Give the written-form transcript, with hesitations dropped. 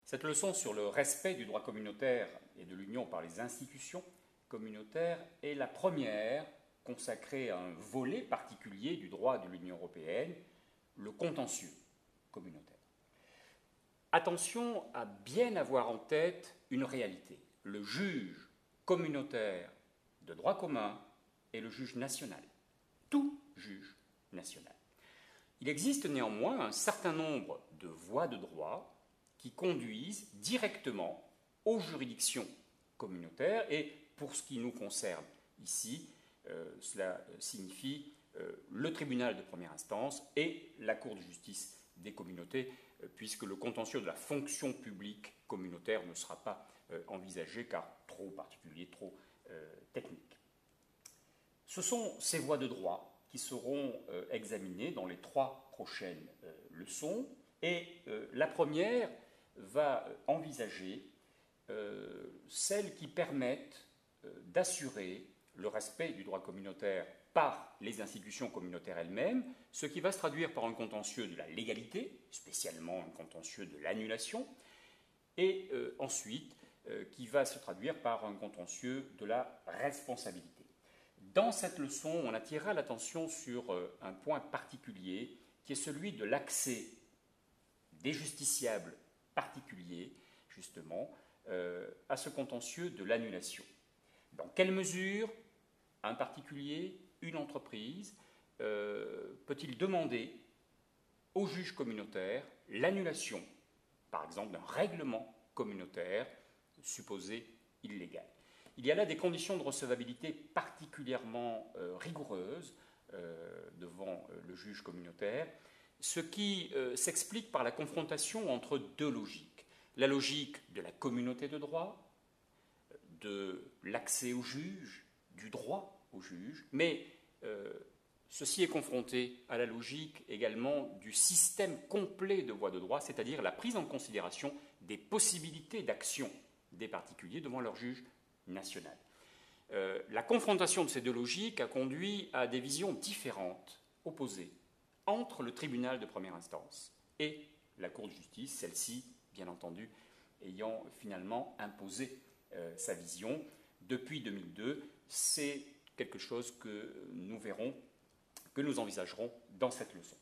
Cette leçon sur le respect du droit communautaire et de l'Union par les institutions communautaires est la première consacrée à un volet particulier du droit de l'Union européenne, le contentieux communautaire. Attention à bien avoir en tête une réalité. Le juge communautaire de droit commun est le juge national. Tout juge national. Il existe néanmoins un certain nombre de voies de droit qui conduisent directement aux juridictions communautaires et pour ce qui nous concerne ici, cela signifie le tribunal de première instance et la Cour de justice des communautés, puisque le contentieux de la fonction publique communautaire ne sera pas envisagé car trop particulier, trop technique. Ce sont ces voies de droit qui seront examinées dans les 3 prochaines leçons et la première va envisager celles qui permettent d'assurer le respect du droit communautaire par les institutions communautaires elles-mêmes, ce qui va se traduire par un contentieux de la légalité, spécialement un contentieux de l'annulation, et ensuite qui va se traduire par un contentieux de la responsabilité. Dans cette leçon, on attirera l'attention sur un point particulier qui est celui de l'accès des justiciables particuliers, justement, à ce contentieux de l'annulation. Dans quelle mesure un particulier, une entreprise, peut-il demander au juge communautaire l'annulation, par exemple, d'un règlement communautaire supposé illégal? Il y a là des conditions de recevabilité particulièrement rigoureuses devant le juge communautaire, ce qui s'explique par la confrontation entre 2 logiques. La logique de la communauté de droit, de l'accès au juge, du droit au juge, mais ceci est confronté à la logique également du système complet de voies de droit, c'est-à-dire la prise en considération des possibilités d'action des particuliers devant leur juge national. La confrontation de ces 2 logiques a conduit à des visions différentes, opposées, entre le tribunal de première instance et la Cour de justice, celle-ci, bien entendu, ayant finalement imposé sa vision. Depuis 2002, c'est quelque chose que nous verrons, que nous envisagerons dans cette leçon.